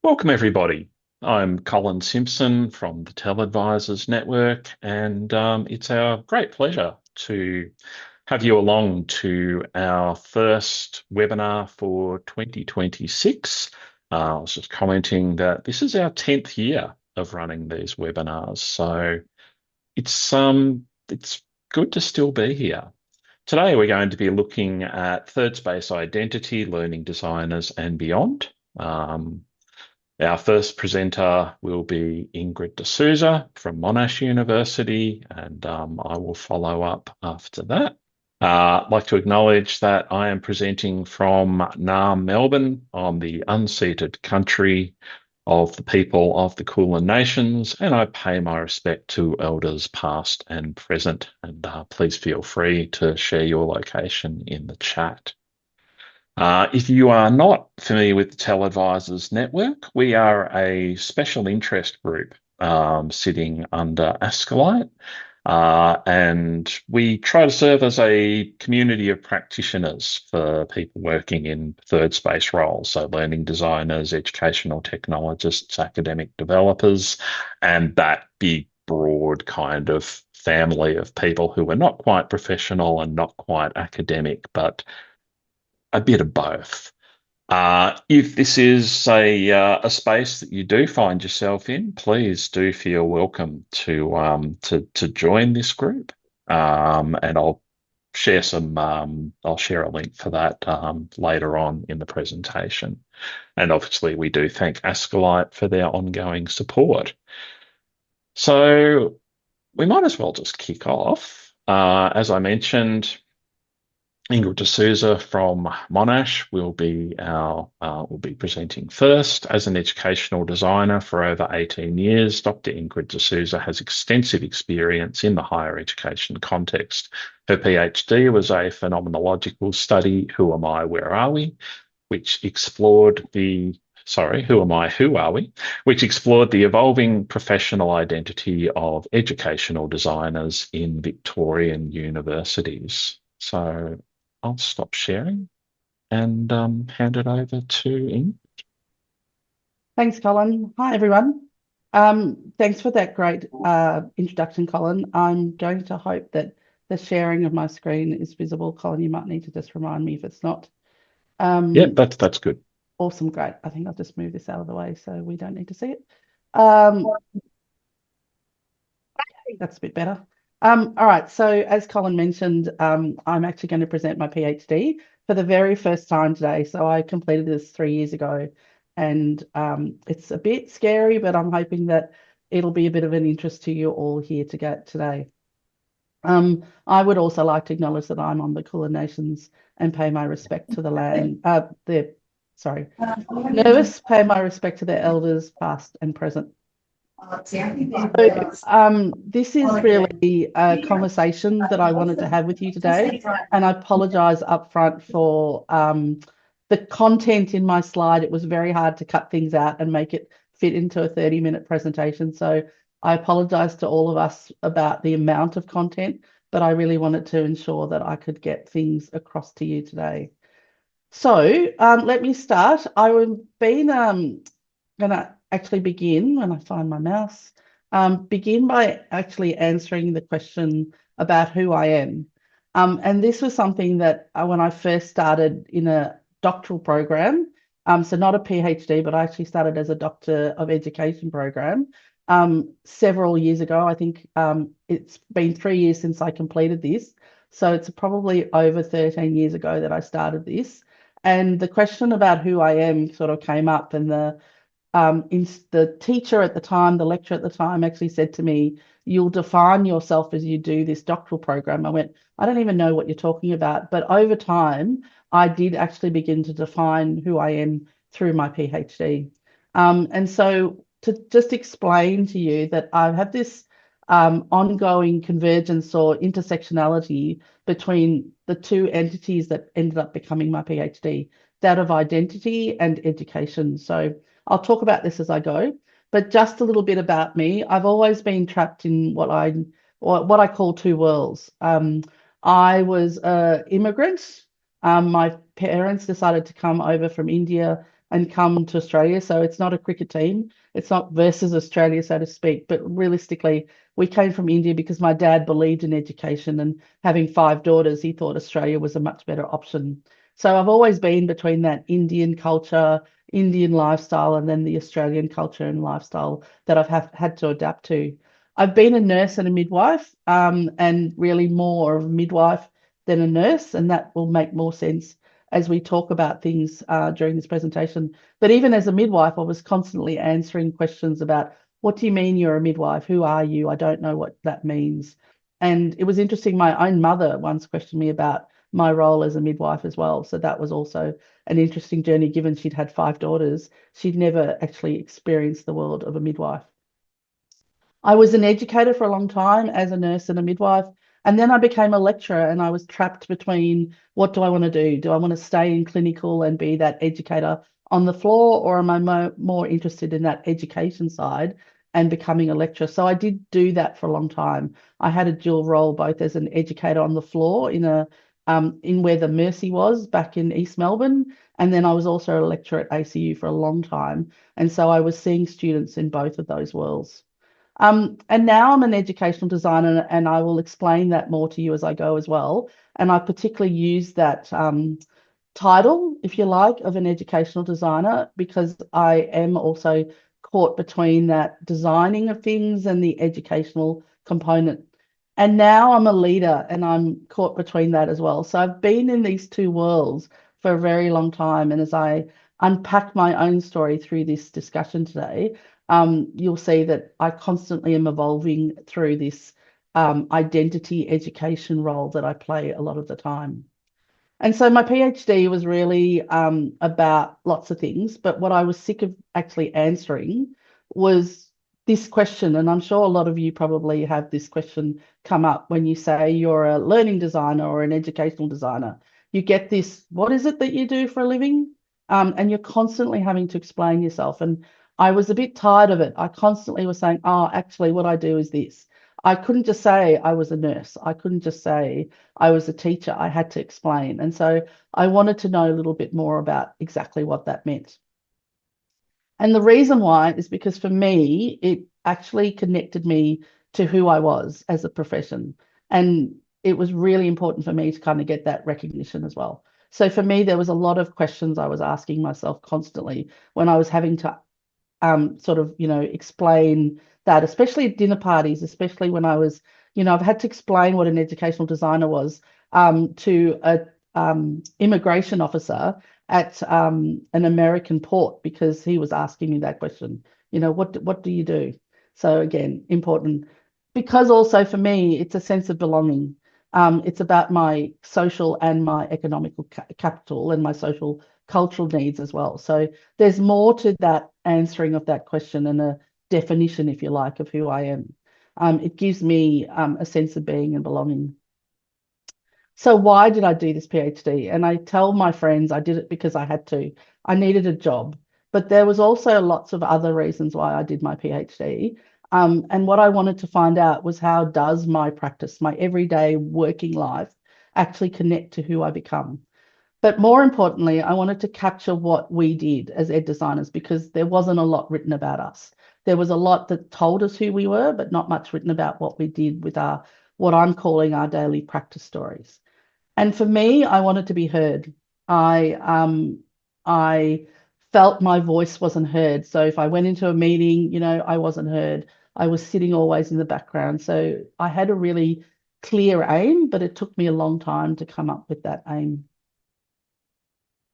Welcome, everybody. I'm Colin Simpson from the TELedvisors Network, and it's our great pleasure to have you along to our first webinar for 2026. I was just commenting that this is our 10th year of running these webinars, so it's good to still be here. Today, we're going to be looking at third space identity, learning designers, and beyond. Our first presenter will be Ingrid D'Souza from Monash University, and I will follow up after that. I'd like to acknowledge that I am presenting from Naarm, Melbourne, on the unceded country of the people of the Kulin Nations, and I pay my respect to elders past and present. And please feel free to share your location in the chat. If you are not familiar with the TELedvisors Network, we are a special interest group sitting under ASCILITE, and we try to serve as a community of practitioners for people working in third space roles, so learning designers, educational technologists, academic developers, and that big, broad kind of family of people who are not quite professional and not quite academic, but a bit of both. If this is a space that you do find yourself in, please do feel welcome to join this group. And I'll share I'll share a link for that later on in the presentation. And obviously, we do thank ASCILITE for their ongoing support. So we might as well just kick off. As I mentioned, Ingrid D'Souza from Monash will be presenting first. As an educational designer for over 18 years, Dr. Ingrid D'Souza has extensive experience in the higher education context. Her PhD was a phenomenological study, Who Am I, Where Are We?, which explored the Who Am I, Who Are We?, which explored the evolving professional identity of educational designers in Victorian universities. So I'll stop sharing and hand it over to Ingrid. Thanks, Colin. Hi, everyone. Thanks for that great introduction, Colin. I'm going to hope that the sharing of my screen is visible. Colin, you might need to just remind me if it's not. Yeah, that's good. Awesome, great. I think I'll just move this out of the way so we don't need to see it. I think that's a bit better. All right, so as Colin mentioned, I'm actually going to present my PhD for the very first time today. So I completed this 3 years ago, and it's a bit scary, but I'm hoping that it'll be a bit of an interest to you all here today. I would also like to acknowledge that I'm on the Kulin Nations and pay my respect to the land, pay my respect to their elders, past and present. So, this is really a conversation that I wanted to have with you today, and I apologise upfront for the content in my slide. It was very hard to cut things out and make it fit into a 30-minute presentation. So I apologise to all of us about the amount of content, but I really wanted to ensure that I could get things across to you today. So let me start. I've been going to actually begin when I find my mouse. Begin by actually answering the question about who I am. And this was something that when I first started in a doctoral program, so not a PhD, but I actually started as a Doctor of Education program several years ago. I think it's been 3 years since I completed this. So it's probably over 13 years ago that I started this. And the question about who I am sort of came up, and the teacher at the time, the lecturer at the time, actually said to me, "You'll define yourself as you do this doctoral program." I went, "I don't even know what you're talking about." But over time, I did actually begin to define who I am through my PhD. And so to just explain to you that I have this ongoing convergence or intersectionality between the two entities that ended up becoming my PhD, that of identity and education. So I'll talk about this as I go, but just a little bit about me. I've always been trapped in what I call two worlds. I was an immigrant. My parents decided to come over from India and come to Australia. So it's not a cricket team. It's not versus Australia, so to speak. But realistically, we came from India because my dad believed in education, and having 5 daughters, he thought Australia was a much better option. So I've always been between that Indian culture, Indian lifestyle, and then the Australian culture and lifestyle that I've had to adapt to. I've been a nurse and a midwife, and really more of a midwife than a nurse, and that will make more sense as we talk about things during this presentation. But even as a midwife, I was constantly answering questions about, what do you mean you're a midwife? Who are you? I don't know what that means. And it was interesting, my own mother once questioned me about my role as a midwife as well. So that was also an interesting journey, given she'd had 5 daughters. She'd never actually experienced the world of a midwife. I was an educator for a long time as a nurse and a midwife. And then I became a lecturer, and I was trapped between, what do I want to do? Do I want to stay in clinical and be that educator on the floor, or am I more interested in that education side and becoming a lecturer? So I did do that for a long time. I had a dual role, both as an educator on the floor in where the Mercy was back in East Melbourne, and then I was also a lecturer at ACU for a long time. And so I was seeing students in both of those worlds. And now I'm an educational designer, and I will explain that more to you as I go as well. And I particularly use that title, if you like, of an educational designer, because I am also caught between that designing of things and the educational component. And now I'm a leader, and I'm caught between that as well. So I've been in these two worlds for a very long time. And as I unpack my own story through this discussion today, you'll see that I constantly am evolving through this identity education role that I play a lot of the time. And so my PhD was really about lots of things, but what I was sick of actually answering was this question. And I'm sure a lot of you probably have this question come up when you say you're a learning designer or an educational designer. You get this, what is it that you do for a living? And you're constantly having to explain yourself. And I was a bit tired of it. I constantly was saying, oh, actually, what I do is this. I couldn't just say I was a nurse. I couldn't just say I was a teacher. I had to explain. And so I wanted to know a little bit more about exactly what that meant. And the reason why is because for me, it actually connected me to who I was as a profession. And it was really important for me to kind of get that recognition as well. So for me, there was a lot of questions I was asking myself constantly when I was having to sort of, explain that, especially at dinner parties, especially when I was, I've had to explain what an educational designer was to a immigration officer at an American port, because he was asking me that question. What do you do? So again, important, because also for me, it's a sense of belonging. It's about my social and my economical capital and my social cultural needs as well. So there's more to that answering of that question, and a definition, if you like, of who I am. It gives me a sense of being and belonging. So why did I do this PhD? And I tell my friends I did it because I had to. I needed a job. But there was also lots of other reasons why I did my PhD. And what I wanted to find out was, how does my practice, my everyday working life, actually connect to who I become? But more importantly, I wanted to capture what we did as ed designers, because there wasn't a lot written about us. There was a lot that told us who we were, but not much written about what we did with our, what I'm calling our daily practice stories. And for me, I wanted to be heard. I felt my voice wasn't heard. So if I went into a meeting, I wasn't heard. I was sitting always in the background. So I had a really clear aim, but it took me a long time to come up with that aim.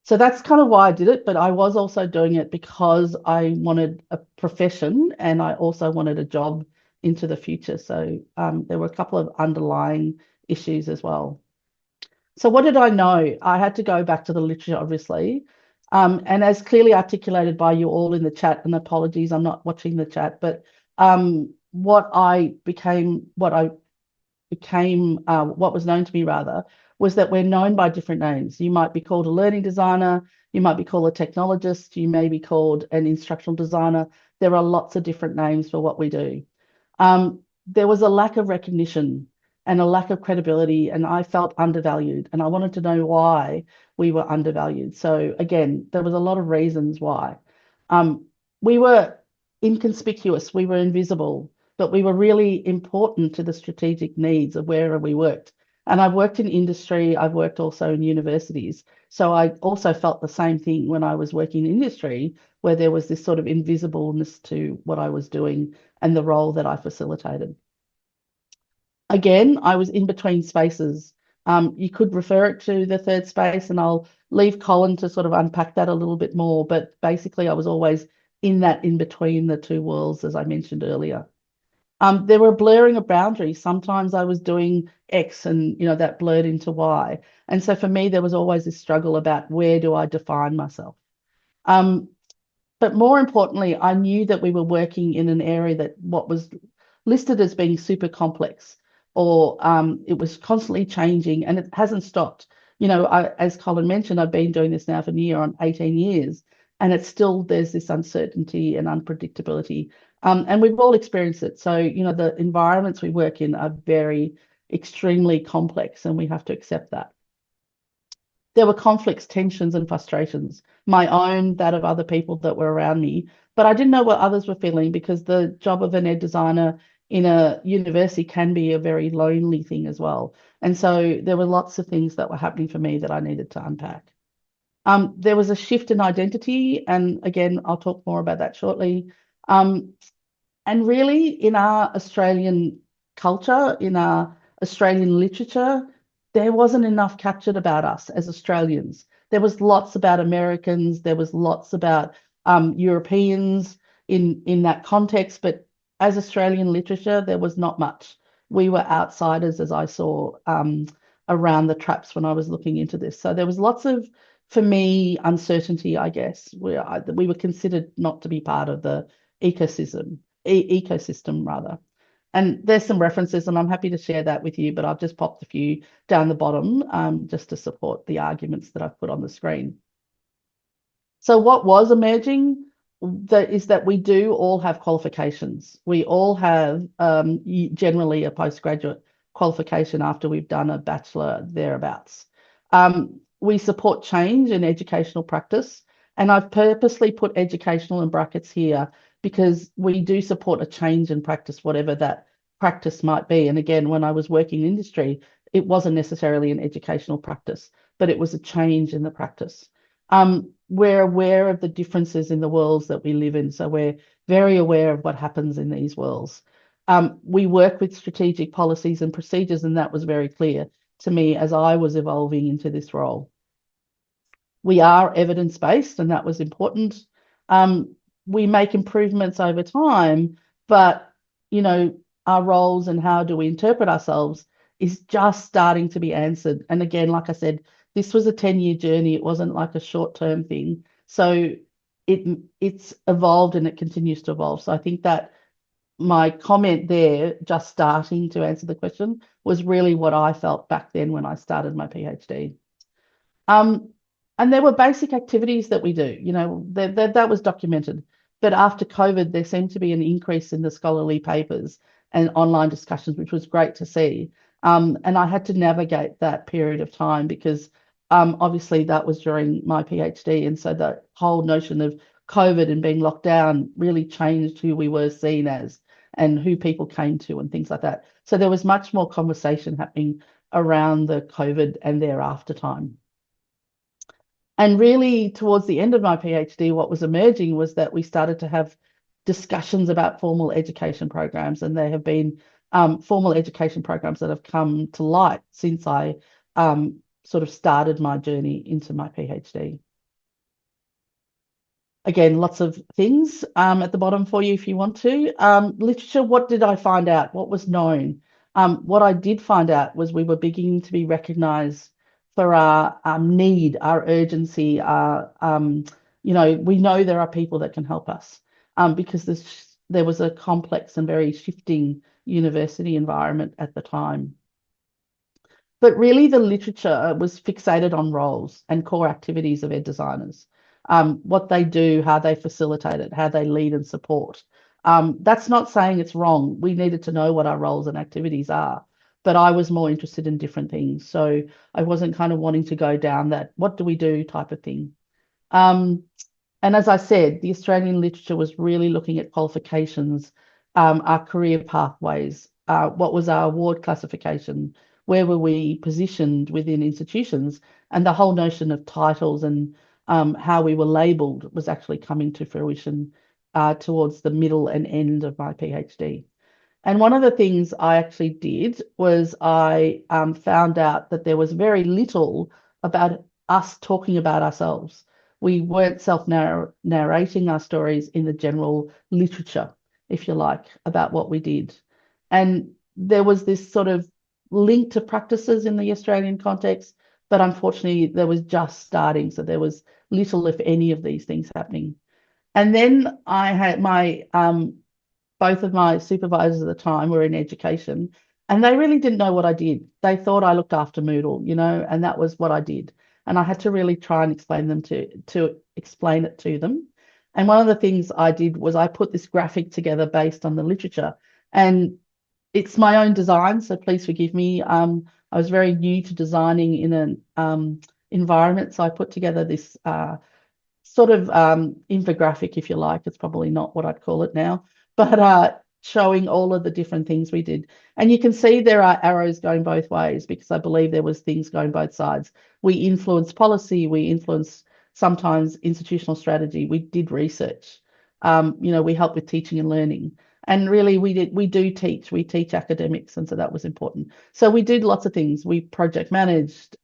So that's kind of why I did it, but I was also doing it because I wanted a profession, and I also wanted a job into the future. So there were a couple of underlying issues as well. So what did I know? I had to go back to the literature, obviously. And as clearly articulated by you all in the chat, and apologies, I'm not watching the chat, but what was known to me rather, was that we're known by different names. You might be called a learning designer, you might be called a technologist, you may be called an instructional designer. There are lots of different names for what we do. There was a lack of recognition. and a lack of credibility, and I felt undervalued, and I wanted to know why we were undervalued. So again, there was a lot of reasons why. We were inconspicuous, we were invisible, but we were really important to the strategic needs of wherever we worked. And I've worked in industry, I've worked also in universities. So I also felt the same thing when I was working in industry, where there was this sort of invisibleness to what I was doing and the role that I facilitated. Again, I was in between spaces. You could refer it to the third space, and I'll leave Colin to sort of unpack that a little bit more. But basically, I was always in that in between the two worlds, as I mentioned earlier. There were blurring of boundaries. Sometimes I was doing X and, that blurred into Y. And so for me, there was always this struggle about where do I define myself? But more importantly, I knew that we were working in an area that what was listed as being super complex, or it was constantly changing, and it hasn't stopped. As Colin mentioned, I've been doing this now for near on 18 years, and it's still, there's this uncertainty and unpredictability. And we've all experienced it. So, the environments we work in are very extremely complex, and we have to accept that. There were conflicts, tensions, and frustrations, my own, that of other people that were around me. But I didn't know what others were feeling, because the job of an ed designer in a university can be a very lonely thing as well. And so there were lots of things that were happening for me that I needed to unpack. There was a shift in identity. And again, I'll talk more about that shortly. And really, in our Australian culture, in our Australian literature, there wasn't enough captured about us as Australians. There was lots about Americans, there was lots about Europeans in that context, but as Australian literature, there was not much. We were outsiders, as I saw around the traps when I was looking into this. So there was lots of, for me, uncertainty, I guess. We were considered not to be part of the ecosystem rather. And there's some references, and I'm happy to share that with you, but I've just popped a few down the bottom just to support the arguments that I've put on the screen. So what was emerging is that we do all have qualifications. We all have generally a postgraduate qualification after we've done a bachelor thereabouts. We support change in educational practice, and I've purposely put educational in brackets here because we do support a change in practice, whatever that practice might be. And again, when I was working in industry, it wasn't necessarily an educational practice, but it was a change in the practice. We're aware of the differences in the worlds that we live in, so we're very aware of what happens in these worlds. We work with strategic policies and procedures, and that was very clear to me as I was evolving into this role. We are evidence-based, and that was important. We make improvements over time, but, our roles and how do we interpret ourselves is just starting to be answered. And again, like I said, this was a 10-year journey. It wasn't like a short-term thing. So it's evolved and it continues to evolve. So I think that my comment there, just starting to answer the question, was really what I felt back then when I started my PhD. And there were basic activities that we do, that was documented. But after COVID, there seemed to be an increase in the scholarly papers and online discussions, which was great to see. And I had to navigate that period of time because obviously that was during my PhD. And so the whole notion of COVID and being locked down really changed who we were seen as and who people came to and things like that. So there was much more conversation happening around the COVID and thereafter time. And really, towards the end of my PhD, what was emerging was that we started to have discussions about formal education programs, and there have been formal education programs that have come to light since I sort of started my journey into my PhD. Again, lots of things at the bottom for you if you want to. Literature, what did I find out? What was known? What I did find out was we were beginning to be recognised for our need, our urgency, we know there are people that can help us because there was a complex and very shifting university environment at the time. But really the literature was fixated on roles and core activities of ed designers, what they do, how they facilitate it, how they lead and support. That's not saying it's wrong. We needed to know what our roles and activities are. but I was more interested in different things. So I wasn't kind of wanting to go down that what do we do type of thing. And as I said, the Australian literature was really looking at qualifications, our career pathways, what was our award classification, where were we positioned within institutions, and the whole notion of titles and how we were labelled was actually coming to fruition towards the middle and end of my PhD. And one of the things I actually did was I found out that there was very little about us talking about ourselves. We weren't self-narrating our stories in the general literature, if you like, about what we did. And there was this sort of link to practices in the Australian context, but unfortunately, there was just starting. So there was little, if any, of these things happening. And then I had both of my supervisors at the time were in education, and they really didn't know what I did. They thought I looked after Moodle, and that was what I did. And I had to really try and explain it to them. And one of the things I did was I put this graphic together based on the literature, and it's my own design, so please forgive me. I was very new to designing in an environment, so I put together this sort of infographic, if you like. It's probably not what I'd call it now, but showing all of the different things we did. And you can see there are arrows going both ways because I believe there was things going both sides. We influenced policy, we influenced sometimes institutional strategy, we did research, we helped with teaching and learning. And really we teach academics, and so that was important. So we did lots of things. We project managed,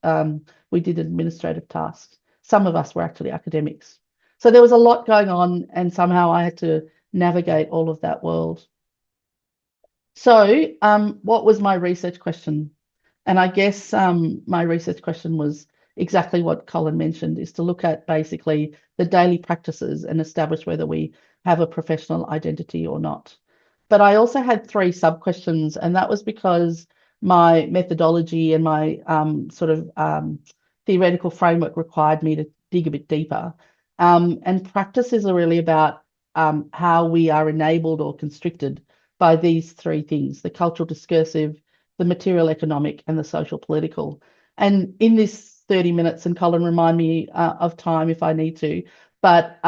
we did administrative tasks. Some of us were actually academics. So there was a lot going on, and somehow I had to navigate all of that world. So what was my research question? And I guess my research question was exactly what Colin mentioned, is to look at basically the daily practices and establish whether we have a professional identity or not. But I also had 3 sub-questions, and that was because my methodology and my theoretical framework required me to dig a bit deeper. And practices are really about how we are enabled or constricted by these 3 things: the cultural discursive, the material economic, and the social political. And in this 30 minutes, and Colin, remind me of time if I need to, but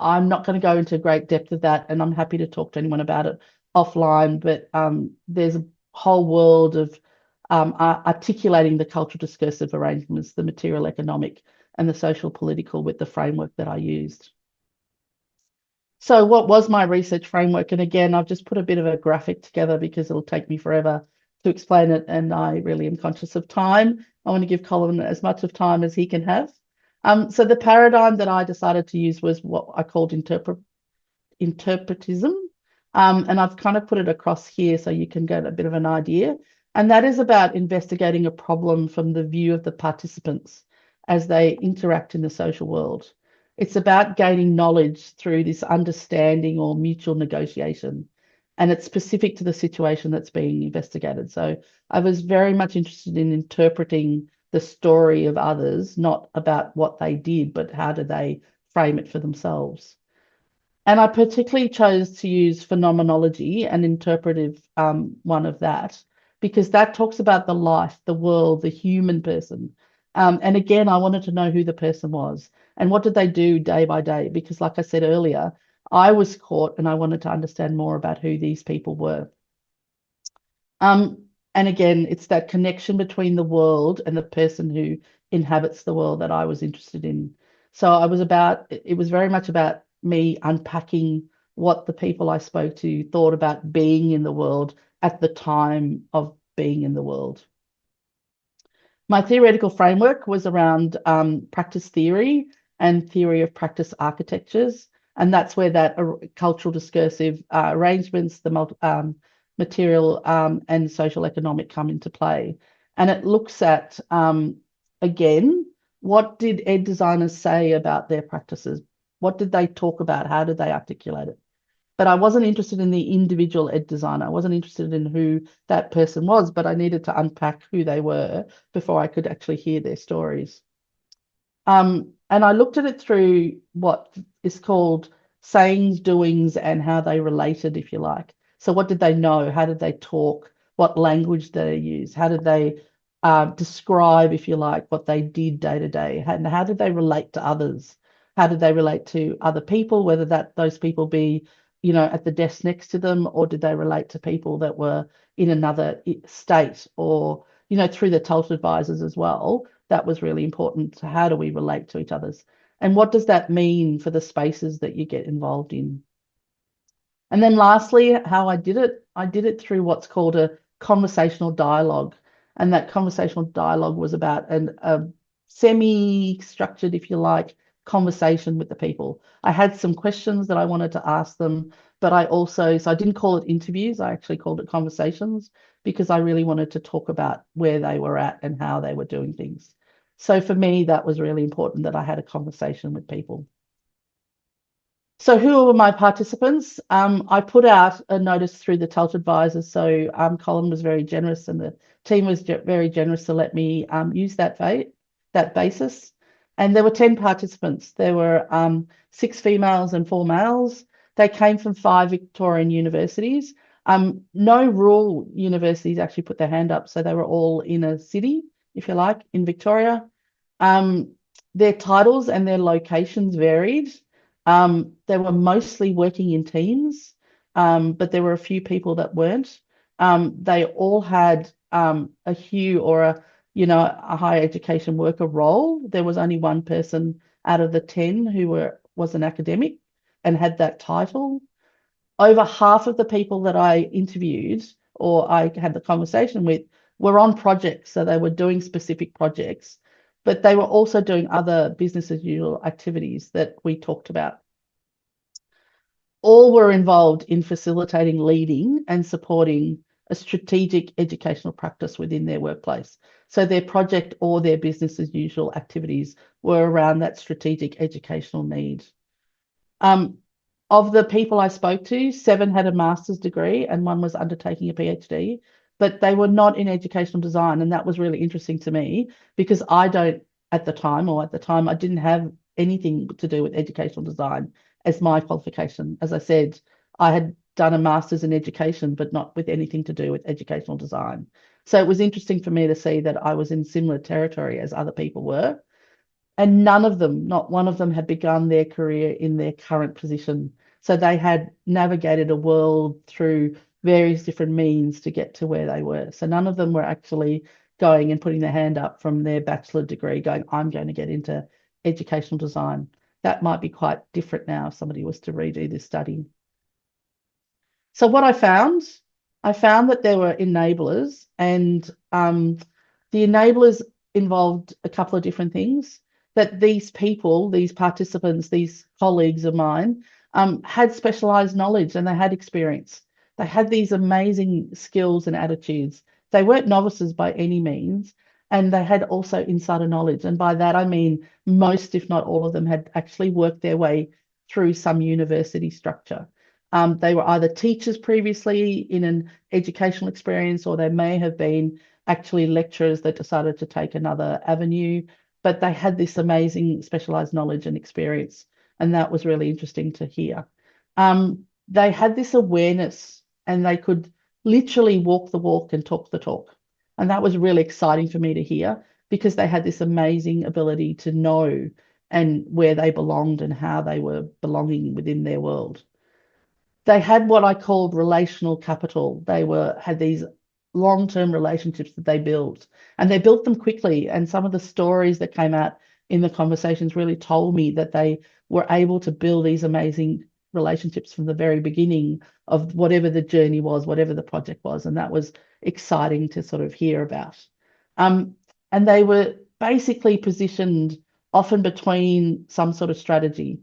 I'm not going to go into great depth of that, and I'm happy to talk to anyone about it offline, but there's a whole world of articulating the cultural discursive arrangements, the material economic, and the social political with the framework that I used. So what was my research framework? And again, I've just put a bit of a graphic together because it'll take me forever to explain it, and I really am conscious of time. I want to give Colin as much of time as he can have. So the paradigm that I decided to use was what I called interpretism. And I've kind of put it across here so you can get a bit of an idea. And that is about investigating a problem from the view of the participants as they interact in the social world. It's about gaining knowledge through this understanding or mutual negotiation. And it's specific to the situation that's being investigated. So I was very much interested in interpreting the story of others, not about what they did, but how do they frame it for themselves. And I particularly chose to use phenomenology, an interpretive one of that, because that talks about the life, the world, the human person. And again, I wanted to know who the person was and what did they do day by day, because like I said earlier, I was caught and I wanted to understand more about who these people were. And again, it's that connection between the world and the person who inhabits the world that I was interested in. So it was very much about me unpacking what the people I spoke to thought about being in the world at the time of being in the world. My theoretical framework was around practice theory and theory of practice architectures. And that's where that cultural discursive arrangements, the material and social economic come into play. And it looks at, again, what did ed designers say about their practices? What did they talk about? How did they articulate it? But I wasn't interested in the individual ed designer. I wasn't interested in who that person was, but I needed to unpack who they were before I could actually hear their stories. And I looked at it through what is called sayings, doings, and how they related, if you like. So what did they know? How did they talk? What language they use? How did they describe, if you like, what they did day to day? And how did they relate to others? How did they relate to other people, whether those people be, at the desk next to them, or did they relate to people that were in another state, or, through the TELedvisors as well? That was really important. So how do we relate to each other's? And what does that mean for the spaces that you get involved in? And then lastly, how I did it through what's called a conversational dialogue. And that conversational dialogue was about a semi-structured, if you like, conversation with the people. I had some questions that I wanted to ask them, but so I didn't call it interviews, I actually called it conversations, because I really wanted to talk about where they were at and how they were doing things. So for me, that was really important, that I had a conversation with people. So who were my participants? I put out a notice through the TELedvisors. So Colin was very generous, and the team was very generous to let me use that basis. And there were 10 participants. There were 6 females and 4 males. They came from 5 Victorian universities. No rural universities actually put their hand up, so they were all in a city, if you like, in Victoria. Their titles and their locations varied. They were mostly working in teams, but there were a few people that weren't. They all had a HUE or a higher education worker role. There was only one person out of the 10 who was an academic and had that title. Over half of the people that I interviewed or I had the conversation with were on projects, so they were doing specific projects, but they were also doing other business as usual activities that we talked about. All were involved in facilitating, leading, and supporting a strategic educational practice within their workplace. So their project or their business as usual activities were around that strategic educational need. Of the people I spoke to, 7 had a master's degree and 1 was undertaking a PhD, but they were not in educational design. And that was really interesting to me, because at the time, I didn't have anything to do with educational design as my qualification. As I said, I had done a master's in education, but not with anything to do with educational design. So it was interesting for me to see that I was in similar territory as other people were. And none of them, not one of them, had begun their career in their current position. So they had navigated a world through various different means to get to where they were. So none of them were actually going and putting their hand up from their bachelor degree going, I'm going to get into educational design. That might be quite different now if somebody was to redo this study. So what I found that there were enablers, and the enablers involved a couple of different things. That these people, these participants, these colleagues of mine, had specialized knowledge and they had experience. They had these amazing skills and attitudes. They weren't novices by any means, and they had also insider knowledge. And by that, I mean most, if not all of them, had actually worked their way through some university structure. They were either teachers previously in an educational experience, or they may have been actually lecturers that decided to take another avenue, but they had this amazing specialized knowledge and experience. And that was really interesting to hear. They had this awareness and they could literally walk the walk and talk the talk. And that was really exciting for me to hear, because they had this amazing ability to know and where they belonged and how they were belonging within their world. They had what I called relational capital. They had these long-term relationships that they built, and they built them quickly. And some of the stories that came out in the conversations really told me that they were able to build these amazing relationships from the very beginning of whatever the journey was, whatever the project was. And that was exciting to sort of hear about. And they were basically positioned often between some sort of strategy.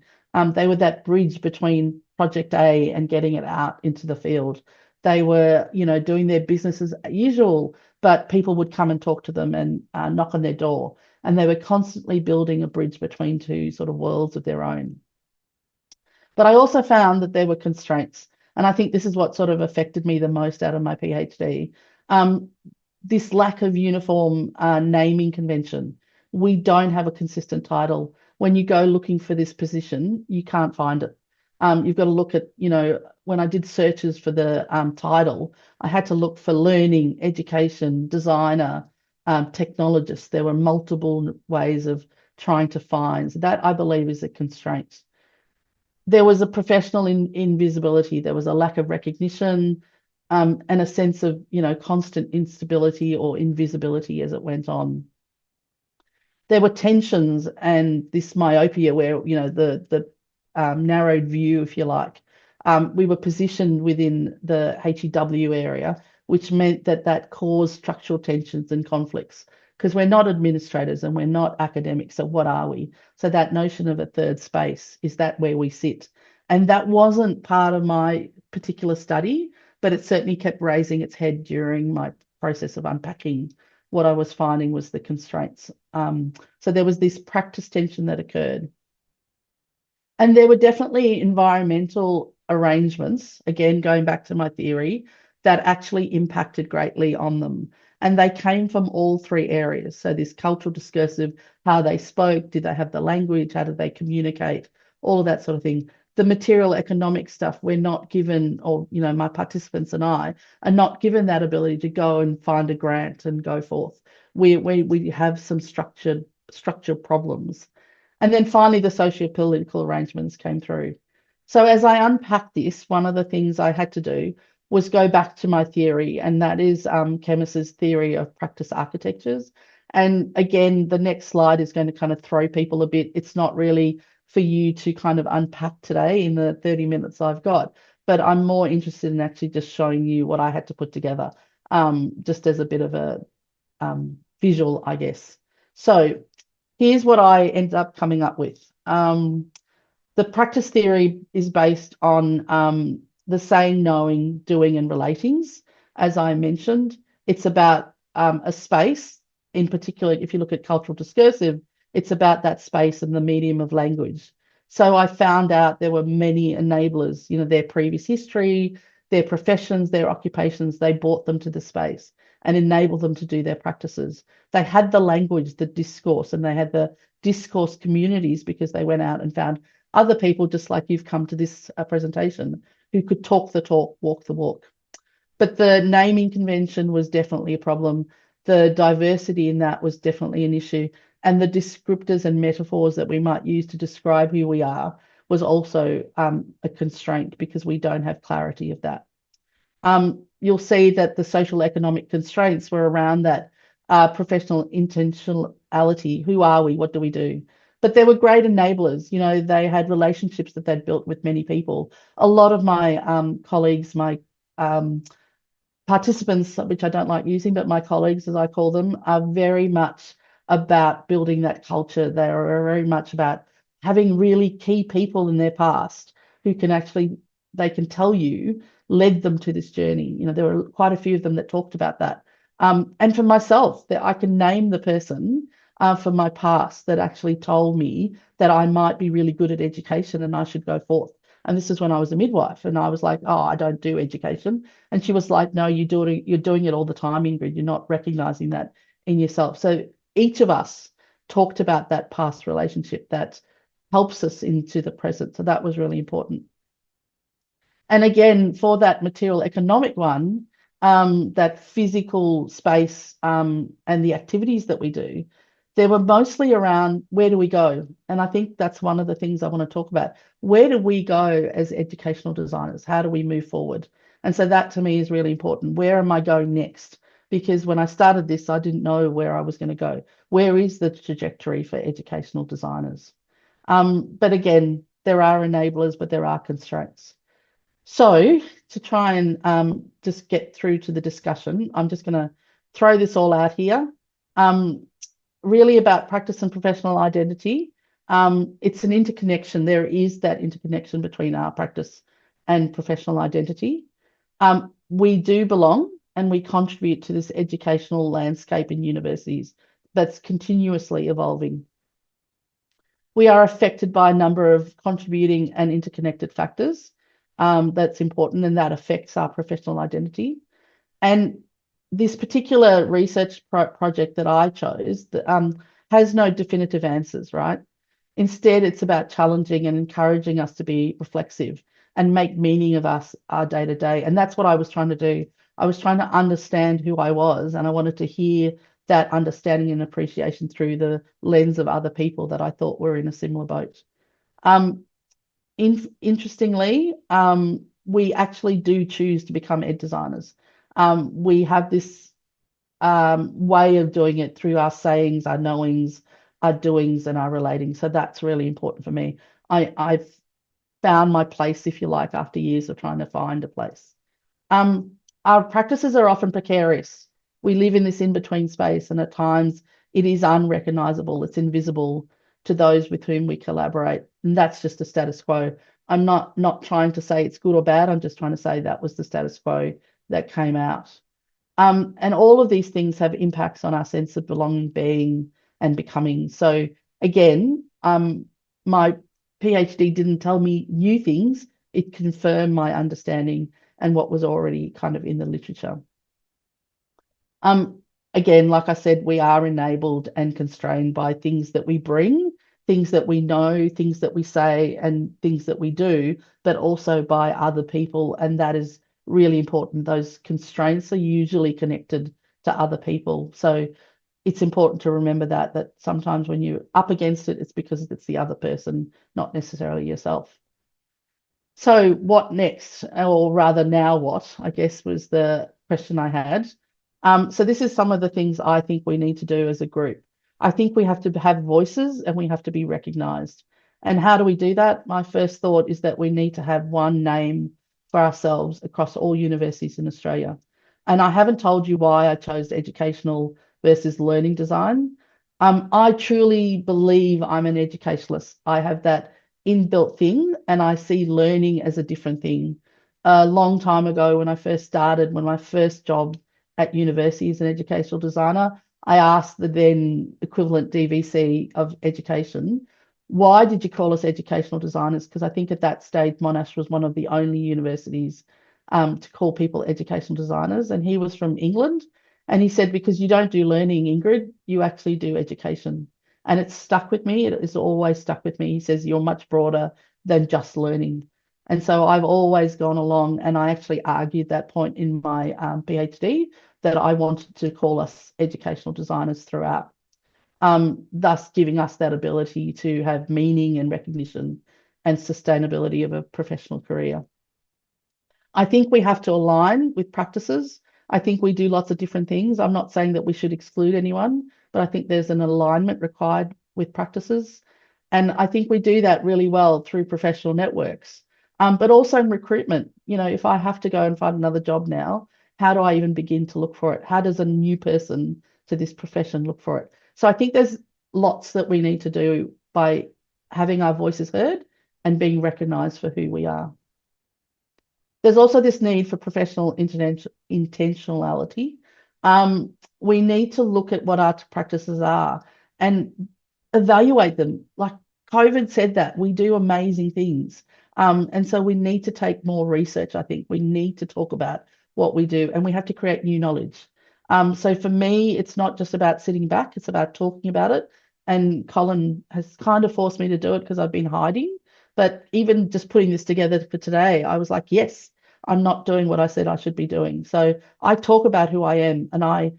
They were that bridge between project A and getting it out into the field. They were, doing their business as usual, but people would come and talk to them and knock on their door. And they were constantly building a bridge between two sort of worlds of their own. But I also found that there were constraints. And I think this is what sort of affected me the most out of my PhD. This lack of uniform naming convention. We don't have a consistent title. When you go looking for this position, you can't find it. You've got to look at, when I did searches for the title, I had to look for learning, education, designer, technologist. There were multiple ways of trying to find. So that, I believe, is a constraint. There was a professional invisibility. There was a lack of recognition, and a sense of, constant instability or invisibility as it went on. There were tensions and this myopia where, the narrowed view, if you like. We were positioned within the HEW area, which meant that caused structural tensions and conflicts, because we're not administrators and we're not academics. So what are we? So that notion of a third space, is that where we sit? And that wasn't part of my particular study, but it certainly kept raising its head during my process of unpacking what I was finding was the constraints. So there was this practice tension that occurred. And there were definitely environmental arrangements, again, going back to my theory, that actually impacted greatly on them. And they came from all three areas. So this cultural discursive, how they spoke, did they have the language, how did they communicate, all of that sort of thing. The material economic stuff, we're not given, or, my participants and I are not given that ability to go and find a grant and go forth. We have some structured problems. And then finally, the socio-political arrangements came through. So as I unpacked this, one of the things I had to do was go back to my theory, and that is Chemis's theory of practice architectures. And again, the next slide is going to kind of throw people a bit. It's not really for you to kind of unpack today in the 30 minutes I've got, but I'm more interested in actually just showing you what I had to put together, just as a bit of a visual, I guess. So here's what I ended up coming up with. The practice theory is based on the saying, knowing, doing, and relatings. As I mentioned, it's about a space. In particular, if you look at cultural discursive, it's about that space and the medium of language. So I found out there were many enablers, their previous history, their professions, their occupations, they brought them to the space and enabled them to do their practices. They had the language, the discourse, and they had the discourse communities because they went out and found other people, just like you've come to this presentation, who could talk the talk, walk the walk. But the naming convention was definitely a problem. The diversity in that was definitely an issue. And the descriptors and metaphors that we might use to describe who we are was also a constraint, because we don't have clarity of that. You'll see that the social economic constraints were around that professional intentionality. Who are we? What do we do? But there were great enablers. They had relationships that they'd built with many people. A lot of my colleagues, my participants, which I don't like using, but my colleagues, as I call them, are very much about building that culture. They are very much about having really key people in their past who can actually, they can tell you, led them to this journey. There were quite a few of them that talked about that. And for myself, that I can name the person from my past that actually told me that I might be really good at education and I should go forth. And this is when I was a midwife, and I was like, oh, I don't do education. And she was like, no, you're doing it all the time, Ingrid. You're not recognizing that in yourself. So each of us talked about that past relationship that helps us into the present. So that was really important. And again, for that material economic one, that physical space and the activities that we do, they were mostly around where do we go? And I think that's one of the things I want to talk about. Where do we go as educational designers? How do we move forward? And so that to me is really important. Where am I going next? Because when I started this, I didn't know where I was going to go. Where is the trajectory for educational designers? But again, there are enablers, but there are constraints. So to try and just get through to the discussion, I'm just going to throw this all out here. Really about practice and professional identity. It's an interconnection. There is that interconnection between our practice and professional identity. We do belong and we contribute to this educational landscape in universities that's continuously evolving. We are affected by a number of contributing and interconnected factors. That's important, and that affects our professional identity. And this particular research project that I chose has no definitive answers, right? Instead, it's about challenging and encouraging us to be reflexive and make meaning of our day to day. And that's what I was trying to do. I was trying to understand who I was, and I wanted to hear that understanding and appreciation through the lens of other people that I thought were in a similar boat. Um, Interestingly, we actually do choose to become ed designers. We have this way of doing it through our sayings, our knowings, our doings, and our relating. So that's really important for me. I've found my place, if you like, after years of trying to find a place. Our practices are often precarious. We live in this in-between space, and at times it is unrecognizable, it's invisible to those with whom we collaborate. And that's just a status quo. I'm not trying to say it's good or bad. I'm just trying to say that was the status quo that came out. And all of these things have impacts on our sense of belonging, being, and becoming. So again, my PhD didn't tell me new things. It confirmed my understanding and what was already kind of in the literature. Again, like I said, we are enabled and constrained by things that we bring, things that we know, things that we say, and things that we do, but also by other people. And that is really important. Those constraints are usually connected to other people. So it's important to remember that sometimes when you're up against it, it's because it's the other person, not necessarily yourself. So what next? Or rather, now what, I guess, was the question I had. So this is some of the things I think we need to do as a group. I think we have to have voices and we have to be recognised. And how do we do that? My first thought is that we need to have one name for ourselves across all universities in Australia. And I haven't told you why I chose educational versus learning design. I truly believe I'm an educationalist. I have that inbuilt thing, and I see learning as a different thing. A long time ago, when I first started, when my first job at university as an educational designer, I asked the then equivalent DVC of education, why did you call us educational designers? Because I think at that stage, Monash was one of the only universities to call people educational designers. And he was from England. And he said, because you don't do learning, Ingrid, you actually do education. And it's stuck with me. It has always stuck with me. He says, you're much broader than just learning. And so I've always gone along, and I actually argued that point in my PhD, that I wanted to call us educational designers throughout, thus giving us that ability to have meaning and recognition and sustainability of a professional career. I think we have to align with practices. I think we do lots of different things. I'm not saying that we should exclude anyone, but I think there's an alignment required with practices. And I think we do that really well through professional networks, but also in recruitment. You know, if I have to go and find another job now, how do I even begin to look for it? How does a new person to this profession look for it? So I think there's lots that we need to do by having our voices heard and being recognised for who we are. There's also this need for professional intentionality. We need to look at what our practices are and evaluate them. Like COVID said that we do amazing things. And so we need to take more research, I think. We need to talk about what we do, and we have to create new knowledge. So for me, it's not just about sitting back, it's about talking about it. And Colin has kind of forced me to do it because I've been hiding. But even just putting this together for today, I was like, yes, I'm not doing what I said I should be doing. So I talk about who I am, and I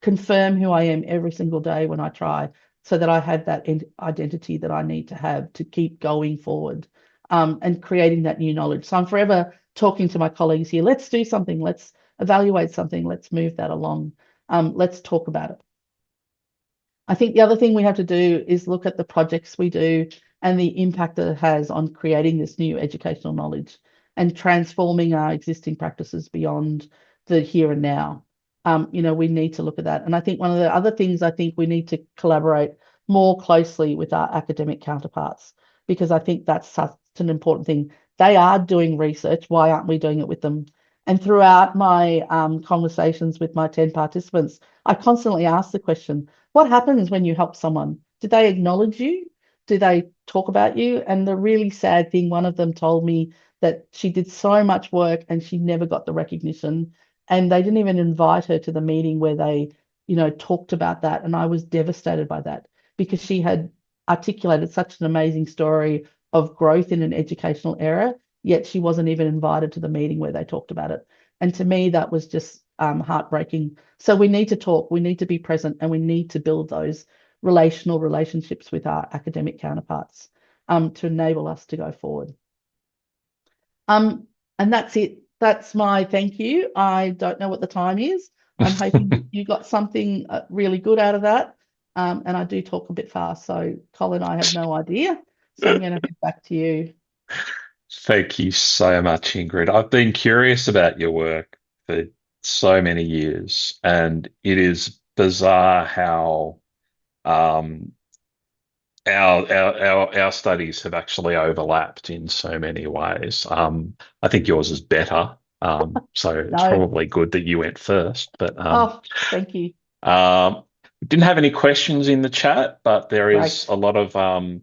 confirm who I am every single day when I try, so that I have that identity that I need to have to keep going forward, and creating that new knowledge. So I'm forever talking to my colleagues here. Let's do something. Let's evaluate something. Let's move that along. Let's talk about it. I think the other thing we have to do is look at the projects we do and the impact that it has on creating this new educational knowledge and transforming our existing practices beyond the here and now. You know, we need to look at that. And I think one of the other things, I think we need to collaborate more closely with our academic counterparts, because I think that's such an important thing. They are doing research. Why aren't we doing it with them? And throughout my conversations with my 10 participants, I constantly ask the question, what happens when you help someone? Do they acknowledge you? Do they talk about you? And the really sad thing, one of them told me that she did so much work and she never got the recognition. And they didn't even invite her to the meeting where they, you know, talked about that. And I was devastated by that, because she had articulated such an amazing story of growth in an educational era, yet she wasn't even invited to the meeting where they talked about it. And to me, that was just heartbreaking. So we need to talk, we need to be present, and we need to build those relational relationships with our academic counterparts to enable us to go forward. And that's it. That's my thank you. I don't know what the time is. I'm hoping you got something really good out of that. And I do talk a bit fast, so Colin, I have no idea. So I'm going to head back to you. Thank you so much, Ingrid. I've been curious about your work for so many years, and it is bizarre how um, our studies have actually overlapped in so many ways. I think yours is better, so it's No. probably good that you went first. But Oh, thank you. um, didn't have any questions in the chat, but there is Great. a lot of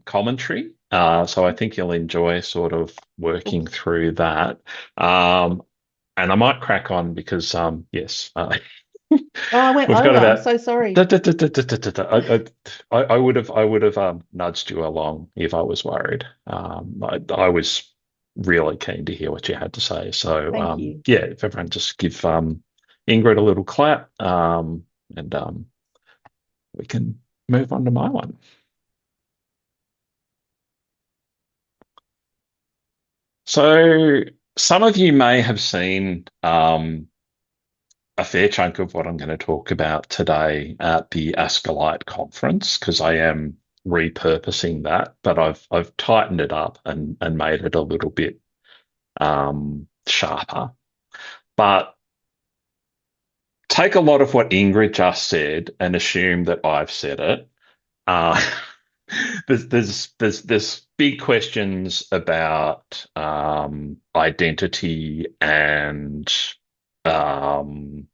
commentary. So I think you'll enjoy sort of working Oops. through that. Um, and I might crack on because, yes, Oh, I went we've got over. I'm about. so sorry. I would have nudged you along if I was worried. I was really keen to hear what you had to say. So Thank you. yeah, if everyone just give Ingrid a little clap, and we can move on to my one. So some of you may have seen a fair chunk of what I'm going to talk about today at the ASCILITE conference because I am repurposing that, but I've tightened it up and made it a little bit sharper. But take a lot of what Ingrid just said and assume that I've said it. Uh, there's big questions about identity and um,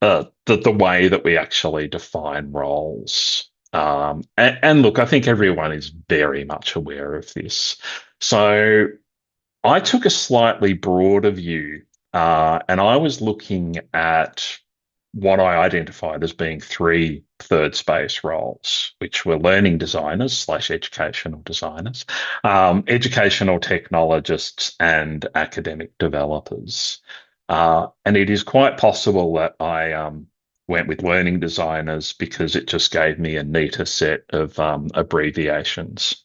the way that we actually define roles. And look, I think everyone is very much aware of this. So I took a slightly broader view, and I was looking at what I identified as being three third space roles, which were learning designers slash educational designers, educational technologists, and academic developers. And it is quite possible that I went with learning designers because it just gave me a neater set of abbreviations.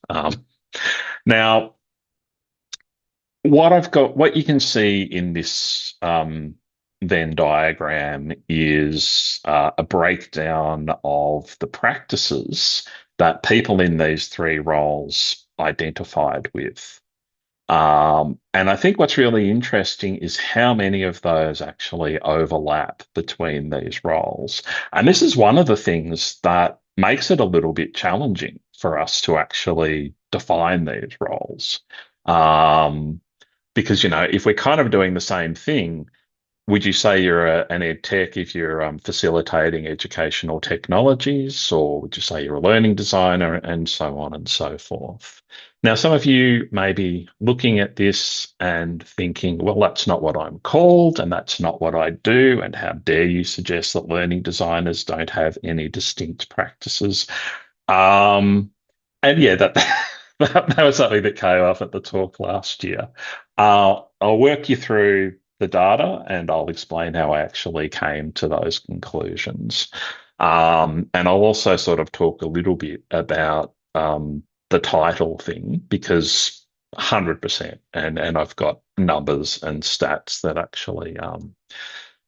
Now, what you can see in this Venn diagram is a breakdown of the practices that people in these three roles identified with. And I think what's really interesting is how many of those actually overlap between these roles. And this is one of the things that makes it a little bit challenging for us to actually define these roles. Because, if we're kind of doing the same thing, would you say you're an ed tech if you're facilitating educational technologies, or would you say you're a learning designer, and so on and so forth? Now, some of you may be looking at this and thinking, well, that's not what I'm called, and that's not what I do, and how dare you suggest that learning designers don't have any distinct practices? And yeah, that was something that came up at the talk last year. I'll work you through the data and I'll explain how I actually came to those conclusions. And I'll also sort of talk a little bit about the title thing because 100%, and I've got numbers and stats that actually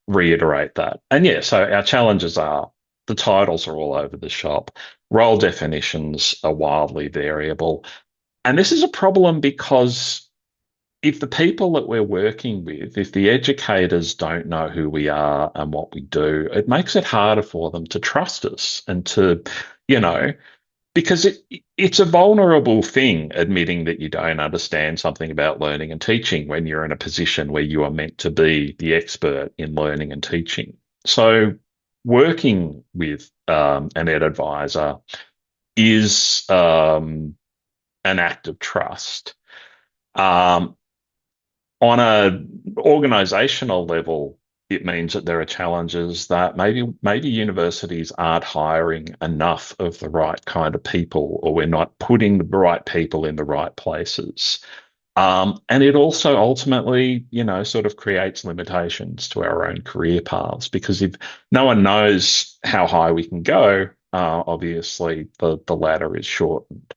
reiterate that. And yeah, so our challenges are the titles are all over the shop. Role definitions are wildly variable. And this is a problem because if the people that we're working with, if the educators don't know who we are and what we do, it makes it harder for them to trust us and to, you know, because it's a vulnerable thing admitting that you don't understand something about learning and teaching when you're in a position where you are meant to be the expert in learning and teaching. So working with an ed advisor is an act of trust. On a organizational level, it means that there are challenges that maybe universities aren't hiring enough of the right kind of people, or we're not putting the right people in the right places. And it also ultimately, sort of creates limitations to our own career paths, because if no one knows how high we can go, obviously the ladder is shortened.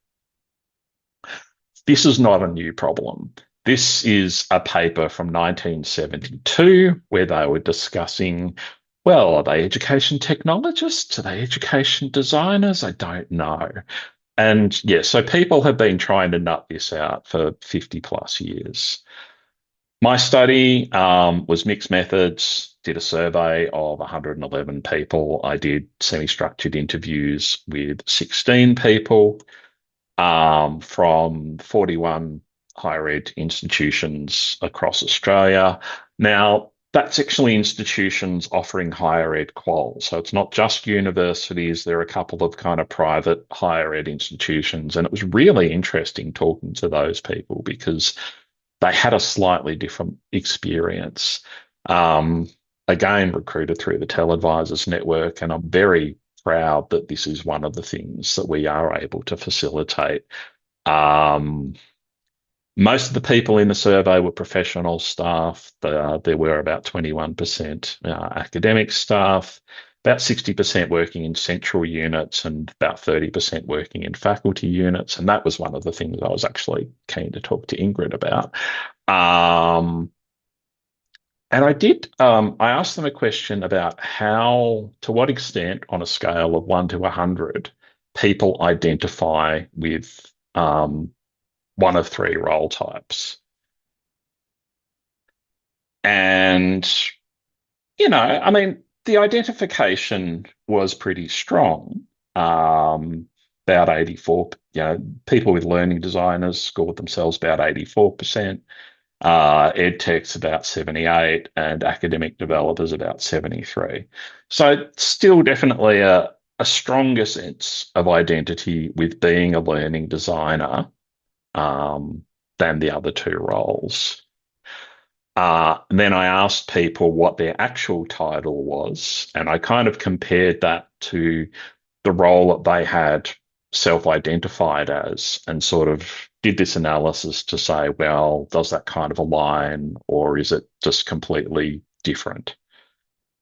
This is not a new problem. This is a paper from 1972 where they were discussing, well, are they education technologists? Are they education designers? I don't know. And yeah, so people have been trying to nut this out for 50 plus years. My study was mixed methods, did a survey of 111 people. I did semi-structured interviews with 16 people from 41 higher ed institutions across Australia. Now, that's actually institutions offering higher ed qual. So it's not just universities. There are a couple of kind of private higher ed institutions. And it was really interesting talking to those people because they had a slightly different experience. Um, Again, recruited through the TELedvisors Network, and I'm very proud that this is one of the things that we are able to facilitate. Um, Most of the people in the survey were professional staff. There were about 21% academic staff, about 60% working in central units, and about 30% working in faculty units. And that was one of the things I was actually keen to talk to Ingrid about. Um, and I asked them a question about to what extent, on a scale of 1 to 100, people identify with one of three role types. And, I mean, the identification was pretty strong. About 84, people with learning designers scored themselves about 84%. Ed tech's about 78, and academic developers about 73. So still definitely a stronger sense of identity with being a learning designer than the other two roles. And then I asked people what their actual title was, and I kind of compared that to the role that they had self-identified as, and sort of did this analysis to say, well, does that kind of align, or is it just completely different?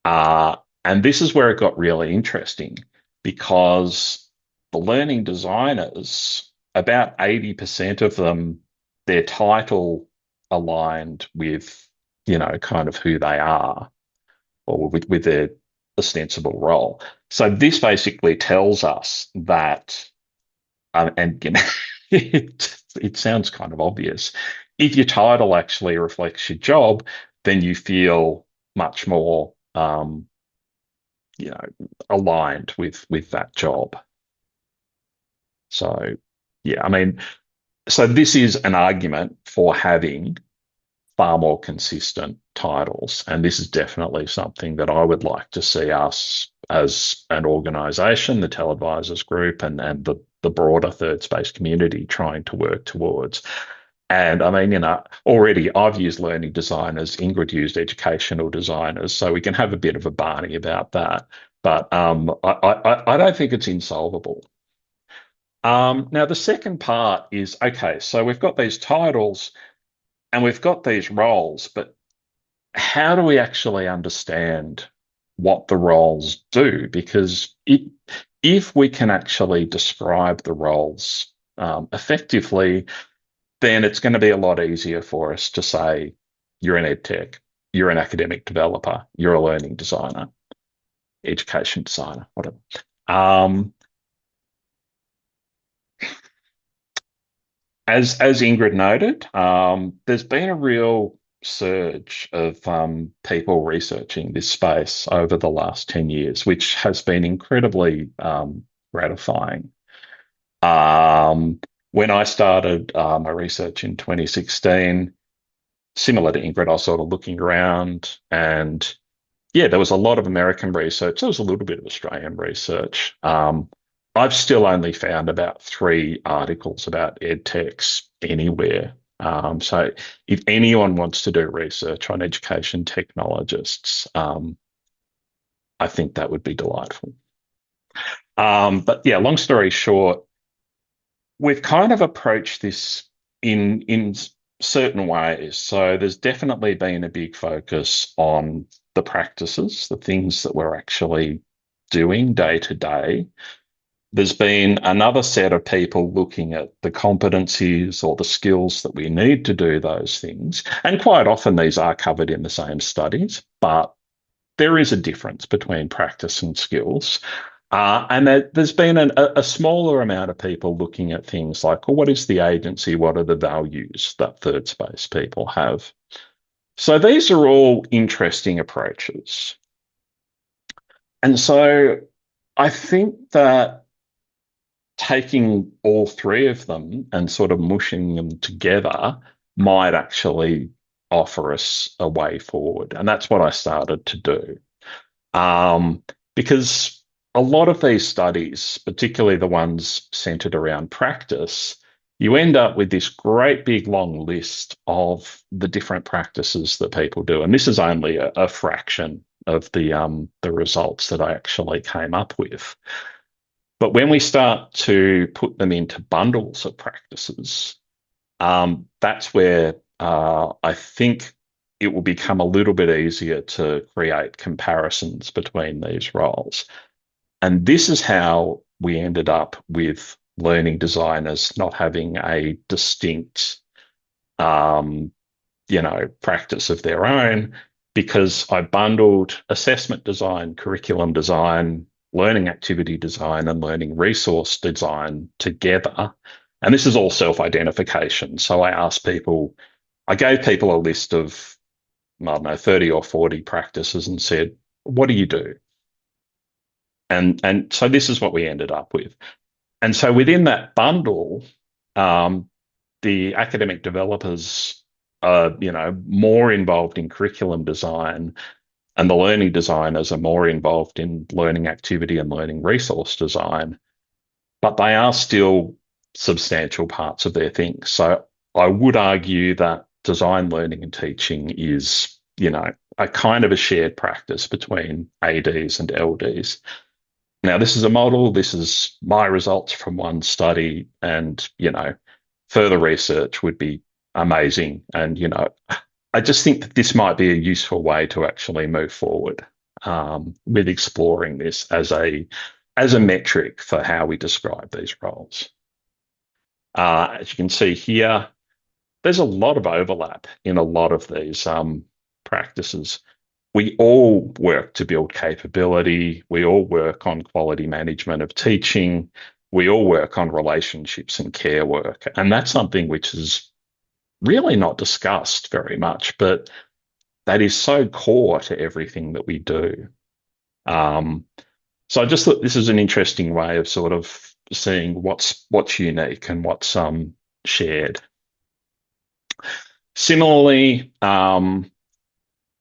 Uh, and this is where it got really interesting, because the learning designers, about 80% of them, their title aligned with, kind of who they are, or with their ostensible role. So this basically tells us that, and it sounds kind of obvious, if your title actually reflects your job, then you feel much more, you know, aligned with that job. So, yeah, I mean, so this is an argument for having far more consistent titles. And this is definitely something that I would like to see us as an organisation, the TELedvisors Group, and the broader third space community trying to work towards. And I mean, already I've used learning designers, Ingrid used educational designers, so we can have a bit of a Barney about that. But I don't think it's insolvable. Now, the second part is, okay, so we've got these titles and we've got these roles, but how do we actually understand what the roles do? Because if we can actually describe the roles effectively, then it's going to be a lot easier for us to say, you're an ed tech, you're an academic developer, you're a learning designer, education designer, whatever. As Ingrid noted, there's been a real surge of people researching this space over the last 10 years, which has been incredibly gratifying. When I started my research in 2016, similar to Ingrid, I was sort of looking around, and yeah, there was a lot of American research. There was a little bit of Australian research. I've still only found about 3 articles about ed techs anywhere So if anyone wants to do research on education technologists, I think that would be delightful. But yeah, long story short, we've kind of approached this in certain ways. So there's definitely been a big focus on the practices, the things that we're actually doing day to day. There's been another set of people looking at the competencies or the skills that we need to do those things. And quite often these are covered in the same studies, but there is a difference between practice and skills. And there's been a smaller amount of people looking at things like, well, what is the agency? What are the values that third space people have? So these are all interesting approaches. And so I think that taking all three of them and sort of mushing them together might actually offer us a way forward. And that's what I started to do. Because a lot of these studies, particularly the ones centered around practice, you end up with this great big long list of the different practices that people do. And this is only a fraction of the results that I actually came up with. But when we start to put them into bundles of practices, that's where I think it will become a little bit easier to create comparisons between these roles. And this is how we ended up with learning designers not having a distinct, practice of their own, because I bundled assessment design, curriculum design, learning activity design, and learning resource design together. And this is all self-identification. So I gave people a list of, I don't know, 30 or 40 practices and said, what do you do? And so this is what we ended up with. And so within that bundle, the academic developers are, more involved in curriculum design, and the learning designers are more involved in learning activity and learning resource design, but they are still substantial parts of their thing. So I would argue that design learning and teaching is, a kind of a shared practice between ADs and LDs. Now, this is a model. This is my results from one study, and further research would be amazing. And I just think that this might be a useful way to actually move forward with exploring this as a metric for how we describe these roles. As you can see here, there's a lot of overlap in a lot of these practices. We all work to build capability. We all work on quality management of teaching. We all work on relationships and care work. And that's something which is really not discussed very much, but that is so core to everything that we do. So I just thought this is an interesting way of sort of seeing what's unique and what's shared. Similarly,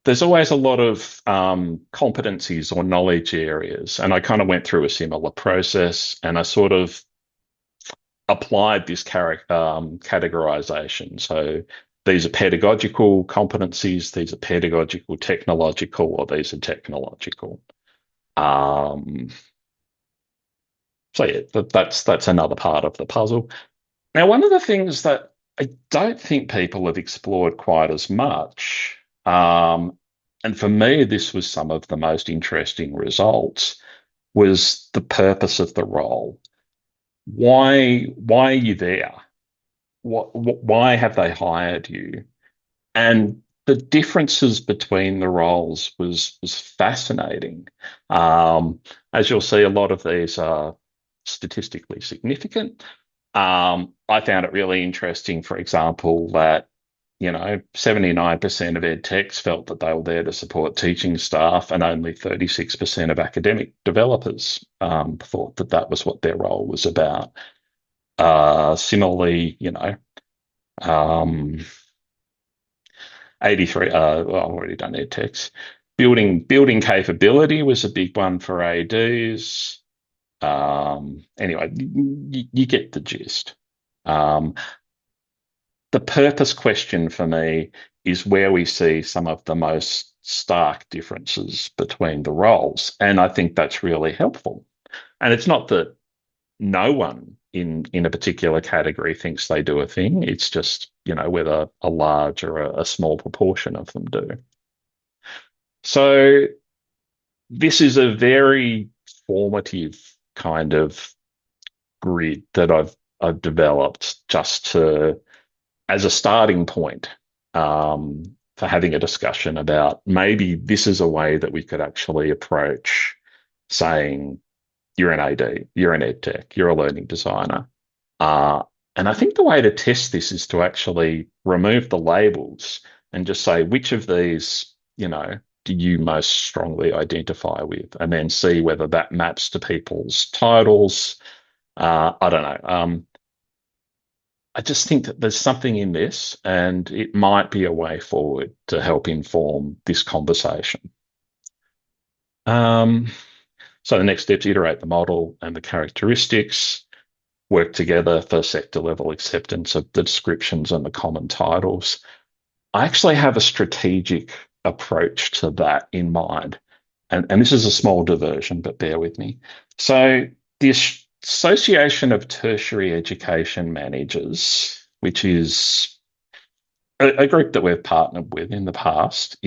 there's always a lot of competencies or knowledge areas, and I kind of went through a similar process, and I sort of applied this categorization. So these are pedagogical competencies, these are pedagogical, technological, or these are technological. So yeah, that's another part of the puzzle. Now, one of the things that I don't think people have explored quite as much, and for me, this was some of the most interesting results, was the purpose of the role. Why are you there? Why have they hired you? And the differences between the roles was fascinating. As you'll see, a lot of these are statistically significant. I found it really interesting, for example, that 79% of ed techs felt that they were there to support teaching staff, and only 36% of academic developers thought that that was what their role was about. Similarly, 83. Well, I've already done ed techs. Building capability was a big one for ADs. Anyway, you get the gist. the purpose question for me is where we see some of the most stark differences between the roles. And I think that's really helpful. And it's not that no one in a particular category thinks they do a thing. It's just, whether a large or a small proportion of them do. So this is a very formative kind of grid that I've developed just to as a starting point for having a discussion about maybe this is a way that we could actually approach saying you're an AD, you're an EdTech, you're a learning designer. And I think the way to test this is to actually remove the labels and just say which of these, do you most strongly identify with, and then see whether that maps to people's titles. I don't know. I just think that there's something in this, and it might be a way forward to help inform this conversation. So the next steps: iterate the model and the characteristics, work together for sector level acceptance of the descriptions and the common titles. I actually have a strategic approach to that in mind. And this is a small diversion, but bear with me. So the Association of Tertiary Education Managers, which is a group that we've partnered with in the past,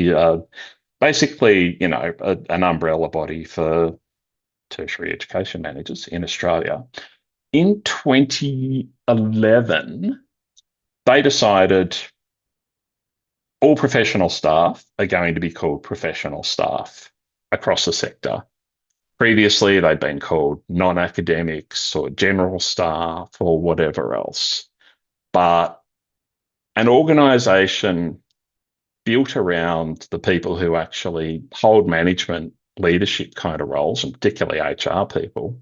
basically, an umbrella body for tertiary education managers in Australia. In 2011, they decided all professional staff are going to be called professional staff across the sector. Previously, they'd been called non-academics or general staff or whatever else. But an organisation built around the people who actually hold management leadership kind of roles, and particularly HR people,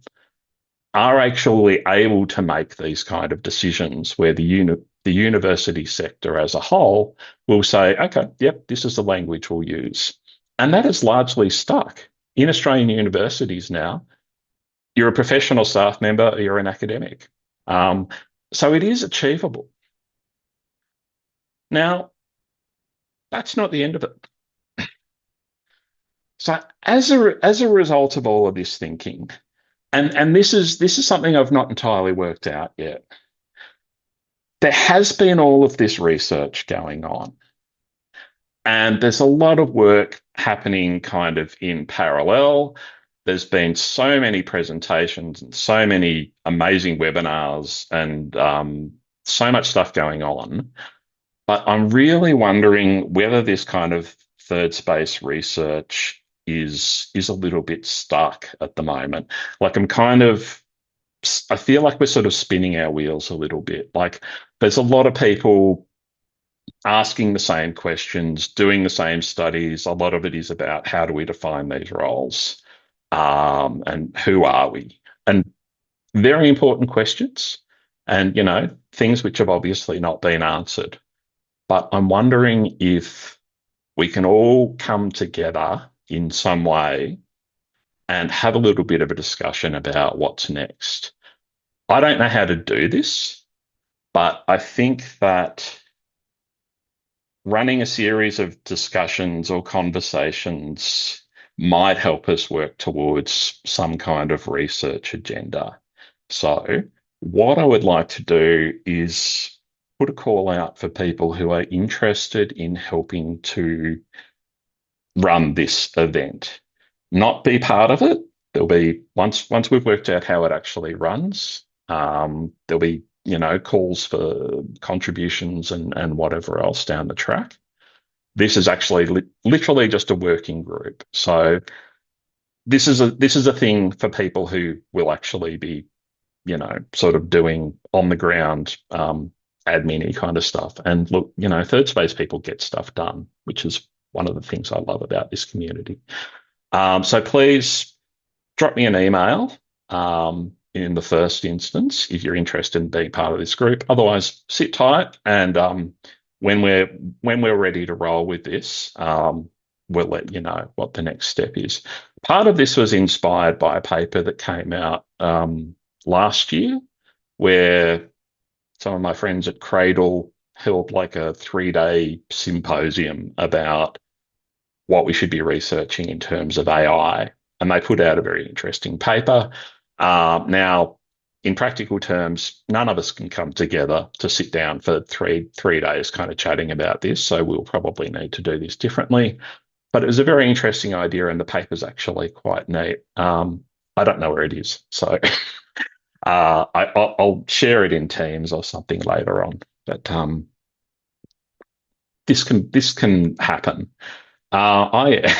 are actually able to make these kind of decisions where the university sector as a whole will say, okay, yep, this is the language we'll use. And that is largely stuck. In Australian universities now, you're a professional staff member or you're an academic. So it is achievable. Now, that's not the end of it. So as a result of all of this thinking, and this is something I've not entirely worked out yet, there has been all of this research going on. And there's a lot of work happening kind of in parallel. There's been so many presentations and so many amazing webinars and so much stuff going on. But I'm really wondering whether this kind of third space research is a little bit stuck at the moment. Like I feel like we're sort of spinning our wheels a little bit. Like there's a lot of people asking the same questions, doing the same studies. A lot of it is about how do we define these roles and who are we? And very important questions and, things which have obviously not been answered. But I'm wondering if we can all come together in some way and have a little bit of a discussion about what's next. I don't know how to do this, but I think that running a series of discussions or conversations might help us work towards some kind of research agenda. So what I would like to do is put a call out for people who are interested in helping to run this event. Not be part of it. There'll be, once we've worked out how it actually runs, there'll be, calls for contributions and whatever else down the track. This is actually literally just a working group. So this is a thing for people who will actually be, sort of doing on the ground admin-y kind of stuff. And look, third space people get stuff done, which is one of the things I love about this community. So please drop me an email in the first instance if you're interested in being part of this group. Otherwise, sit tight, and when we're ready to roll with this, we'll let you know what the next step is. Part of this was inspired by a paper that came out last year, where some of my friends at Cradle held like a 3-day symposium about what we should be researching in terms of AI, and they put out a very interesting paper. Now, in practical terms, none of us can come together to sit down for three days kind of chatting about this, so we'll probably need to do this differently. But it was a very interesting idea, and the paper's actually quite neat. I don't know where it is, so I'll share it in Teams or something later on. But this can happen. I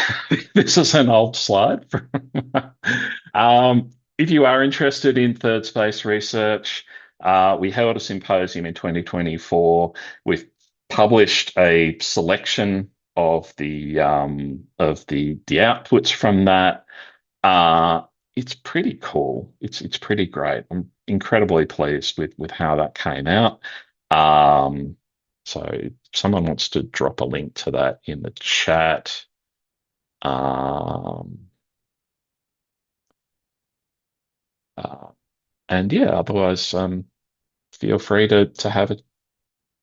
this is an old slide. If you are interested in third space research, we held a symposium in 2024. We've published a selection of the outputs from that. It's pretty cool. It's pretty great. I'm incredibly pleased with how that came out. So if someone wants to drop a link to that in the chat. Um, uh, and yeah, otherwise, feel free to have it.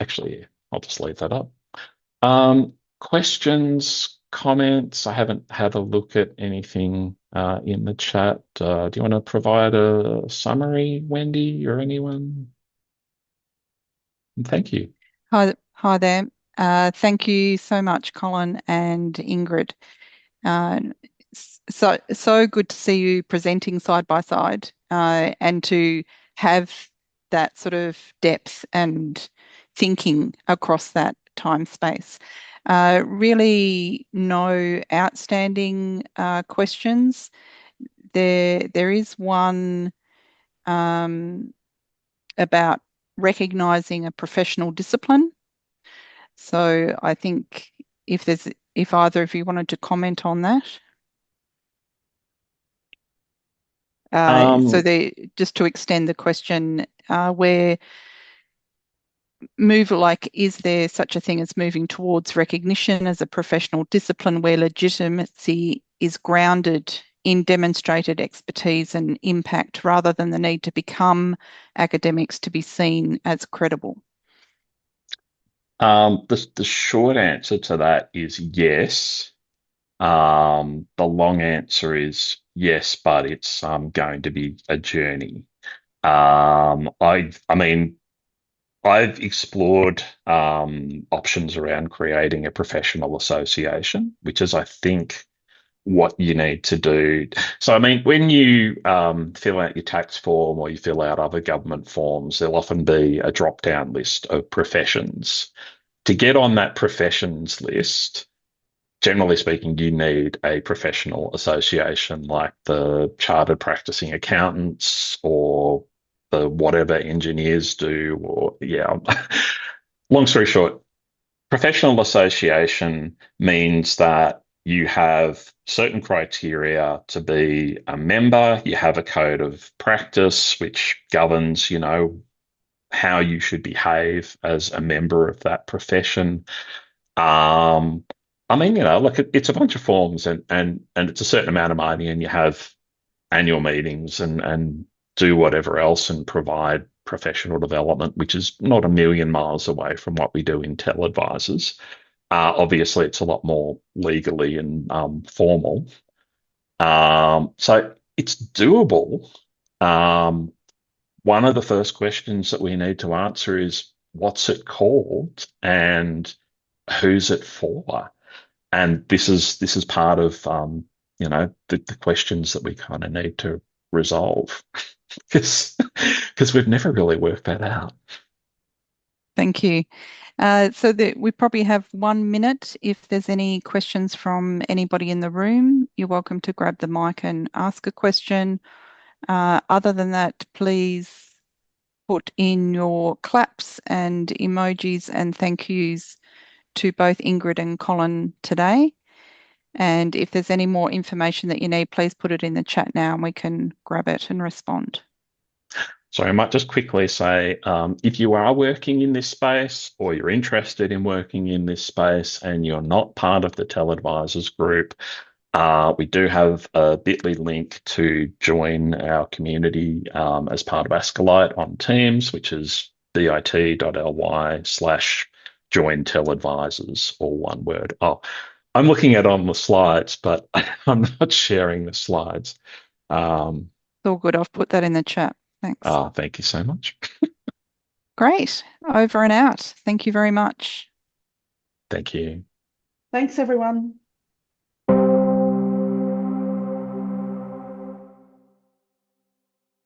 Actually, yeah, I'll just leave that up. Questions, comments? I haven't had a look at anything in the chat. Do you want to provide a summary, Wendy, or anyone? And thank you. Hi there. Thank you so much, Colin and Ingrid. So good to see you presenting side by side, and to have that sort of depth and thinking across that time space. Really no outstanding questions. There is one about recognizing a professional discipline. So I think if either of you wanted to comment on that. So just to extend the question, where is there such a thing as moving towards recognition as a professional discipline where legitimacy is grounded in demonstrated expertise and impact rather than the need to become academics to be seen as credible? The short answer to that is yes. The long answer is yes, but it's going to be a journey. I mean, I've explored options around creating a professional association, which is, I think, what you need to do. So, I mean, when you fill out your tax form or you fill out other government forms, there'll often be a drop-down list of professions. To get on that professions list, generally speaking, you need a professional association like the Chartered Practicing Accountants or the whatever engineers do, or yeah. Long story short, professional association means that you have certain criteria to be a member. You have a code of practice which governs, how you should behave as a member of that profession. I mean, look, it's a bunch of forms and it's a certain amount of money, and you have annual meetings and do whatever else and provide professional development, which is not a million miles away from what we do in TELedvisors. Obviously, it's a lot more legally and formal. So it's doable. One of the first questions that we need to answer is what's it called and who's it for? And this is part of the questions that we kind of need to resolve because we've never really worked that out. Thank you. So we probably have 1 minute. If there's any questions from anybody in the room, you're welcome to grab the mic and ask a question. Other than that, please put in your claps and emojis and thank yous to both Ingrid and Colin today. And if there's any more information that you need, please put it in the chat now and we can grab it and respond. So I might just quickly say, if you are working in this space or you're interested in working in this space and you're not part of the TELedvisors group, we do have a bit.ly link to join our community as part of ASCILITE on Teams, which is bit.ly/join TELedvisors, all one word. Oh, I'm looking at on the slides, but I'm not sharing the slides. It's all good. I've put that in the chat. Thanks. Thank you so much. Great. Over and out. Thank you very much. Thank you. Thanks, everyone.